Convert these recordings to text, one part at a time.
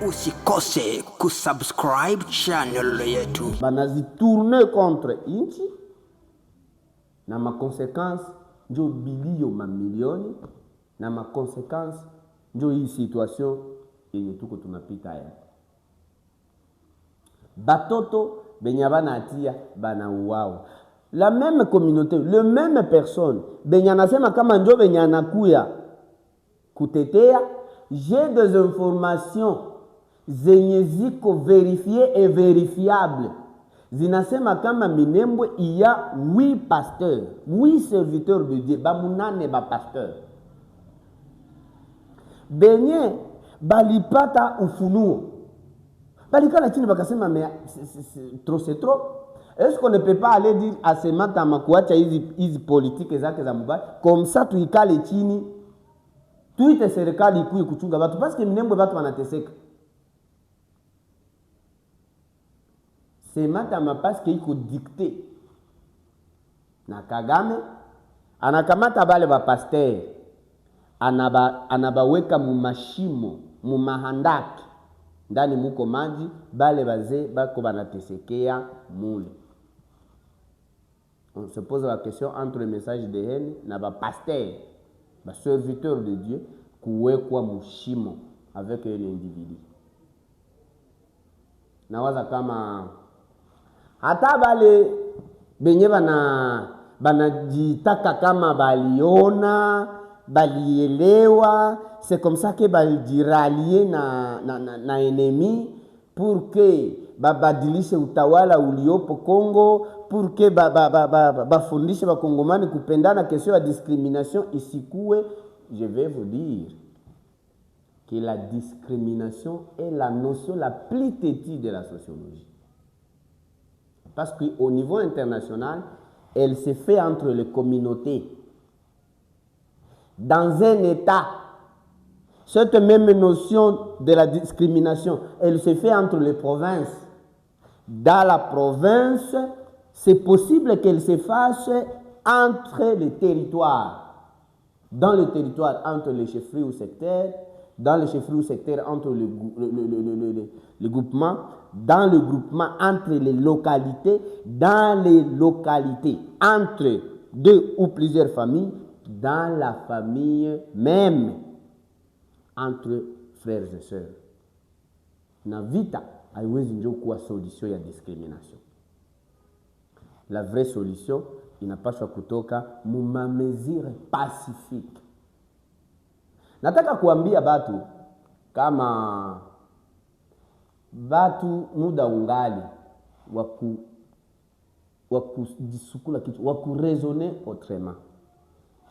usikose kusubscribe channel yetu. Banazitourne contre inchi na makonsequence njo bilio mamilioni na makonsequence njo hii situation yenye tuko tunapita ya batoto benya bana atia bana uwao. La même communauté, le même personne benya nasema kama njo benya nakuya kutetea. J'ai des informations zenye ziko vérifiées et vérifiables. Zinasema kama Minembwe il y a 8 pasteurs, 8 serviteurs de Dieu, bamunane ba pasteurs. Benye balipata ufunuo. Balikana chini bakasema mais c'est trop. Est-ce qu'on ne peut pas aller dire à ces matama kuacha hizi politike zake za mubaya? Comme ça tuikale chini. Tuite serikali ikuye kuchunga watu parce que Minembwe watu wanateseka. C'est matama parce que iko dicté. Na Kagame anakamata bale ba pasteur anabaweka mu mashimo, mu mahandaki. Ndani muko maji bale baze bako banatesekea mule. On se pose la question entre le message de haine na ba pasteur, ba serviteur de Dieu kuwekwa mushimo avec un individu. Nawaza kama hata bale benye banajitaka kama baliona balielewa, c'est comme ça que balirallie na ennemi pour que babadilishe utawala uliopo Congo, pour que bafundishe bakongomani kupendana. Question ya discrimination isikue. Je vais vous dire que la discrimination est la notion la plus têtue de la sociologie. Parce qu'au niveau international, elle se fait entre les communautés. Dans un État, cette même notion de la discrimination, elle se fait entre les provinces. Dans la province, c'est possible qu'elle se fasse entre les territoires. Dans le territoire, entre les chefferies ou secteurs, dans les chefferies ou secteurs, entre le groupement, dans le groupement, entre les localités, dans les localités, entre deux ou plusieurs familles, dans la famille même, entre frères et sœurs. Na vita haiwezi ndio kuwa solution ya discrimination. La vraie solution inapaswa kutoka mu mesure pacifique. Nataka kuambia batu kama batu muda ungali wakujisukula kitu, wakurezoner autrement.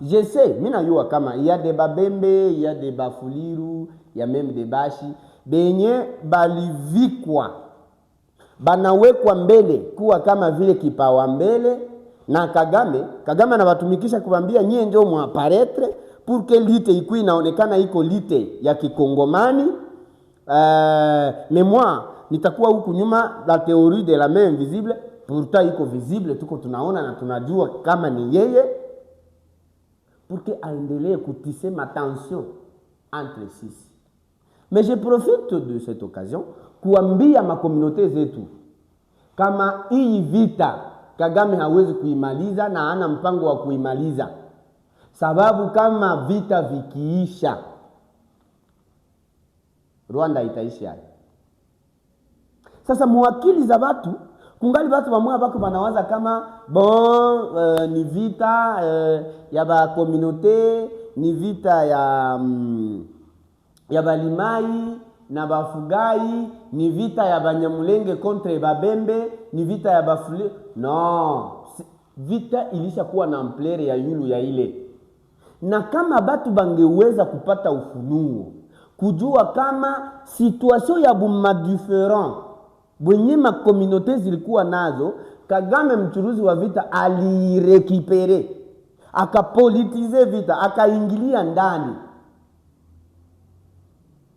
Je sais, mina yua kama il y a des babembe, il y a des bafuliru, il y a même des bashi benye balivikwa banawekwa mbele kuwa kama vile kipawa mbele na Kagame anawatumikisha kuambia nyie ndio muaparetre pour que lite iko inaonekana iko lite ya kikongomani. Mais moi nitakuwa huku nyuma, la théorie de la main invisible pourtant iko visible, tuko tunaona na tunajua kama ni yeye, pour que aendelee kutisser ma tension entre sisi. Mais je profite de cette occasion kuambia ma communauté zetu kama hii vita Kagame hawezi kuimaliza na hana mpango wa kuimaliza. Sababu kama vita vikiisha, Rwanda itaisha. Sasa muakili za watu, kungali watu wamwa bako banawaza kama bon ni vita ya ba communauté, ni vita ya balimai na bafugai, ni vita ya banyamulenge contre babembe, ni vita ya bafule. Non, vita ilisha kuwa na ampleur ya yulu ya ile. Na kama batu bangeweza kupata ufunuo kujua kama situation ya buma different bwenye ma communauté zilikuwa nazo, Kagame mchuruzi wa vita alirekipere, akapolitize vita, akaingilia ndani.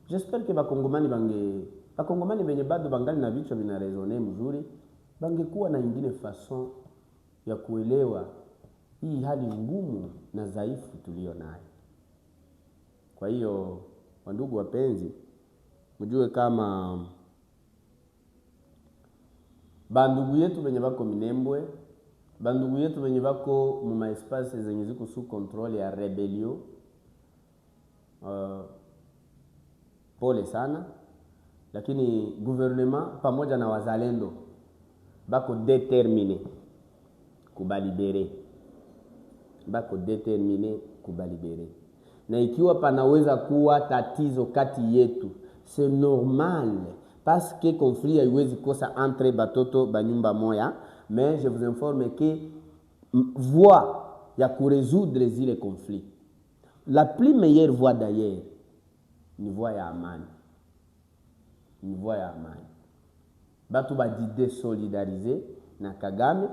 J'espère que bakongomani benye bado bangali na vichwa vina raisonner mzuri, bangekuwa na ingine façon ya kuelewa hii hali ngumu na dhaifu tulio nayo. Kwa hiyo wandugu wapenzi, mjue kama bandugu yetu benye bako Minembwe, bandugu yetu benye bako mu espace zenye ziko sous contrôle ya rebellion, pole sana, lakini gouvernement pamoja na wazalendo bako determiné kubalibere, na ikiwa panaweza kuwa tatizo kati yetu, c'est normal parce que conflit haiwezi kosa entre batoto banyumba moya, mais je vous informe que voie ya kuresoudre zile conflit, la plus meilleure voie d'ailleurs ni voie ya amani, batu badi désolidariser na Kagame,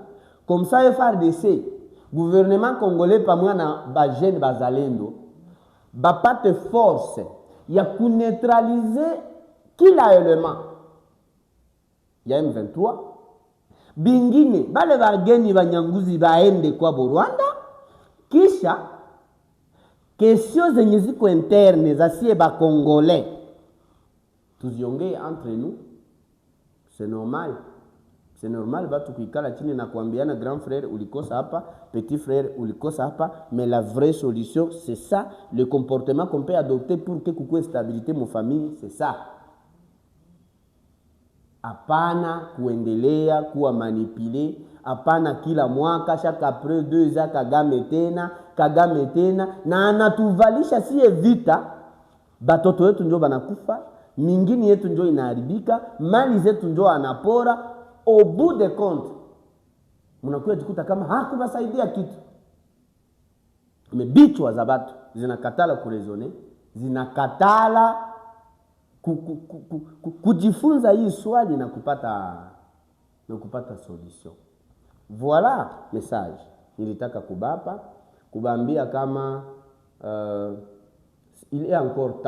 comme ça FARDC, gouvernement congolais pamoja na ba jeune bazalendo bapate force ya kuneutraliser kila element ya M23, bingine bale bageni banyanguzi baende kwa Rwanda, kisha kesio zenye ziko interne za sie ba congolais tuziongee entre nous. C'est normal batu kuikala chini na kuambiana grand frère ulikosa hapa, petit frère ulikosa hapa, mais la vraie solution c'est ça, le comportement qu'on peut adopter pour que kukuwe stabilité mu famille, c'est ça. Hapana kuendelea kuwa manipule, hapana kila mwaka chaque après 2 ans Kagame tena na anatuvalisha sie vita, batoto wetu ndio banakufa, mingine yetu ndio inaharibika, mali zetu ndio anapora. Au bout de compte mnakuwa jikuta kama hakubasaidia kitu. Bichwa za batu zinakatala kurezone, zinakatala kujifunza hii swali na kupata solution. Voilà message nilitaka kubambia kama il est encore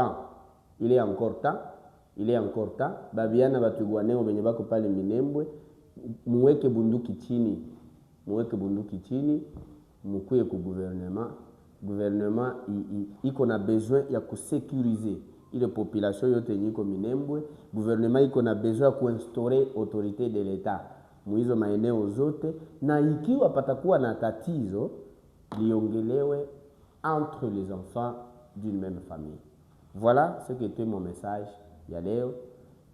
temps babiana batugwaneo benye bako pale Minembwe, muweke bunduki chini, mukuye ku gouvernement iko na besoin ya kusécuriser ile population yote nyiko Minembwe. Gouvernement iko na besoin ya kuinstaurer autorité de l'État muizo maeneo zote, na ikiwa patakuwa na tatizo liongelewe entre les enfants d'une même famille. Voilà ce qui était mon message ya leo.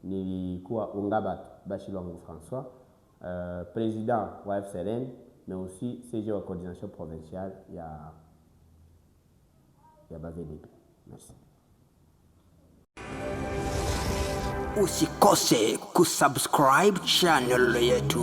Nilikuwa Ungabatu Bashilwangu François, président wa FCRN, mais aussi CG wa coordination provinciale ya BAVDP. Merci. Usikose kusubscribe channel yetu.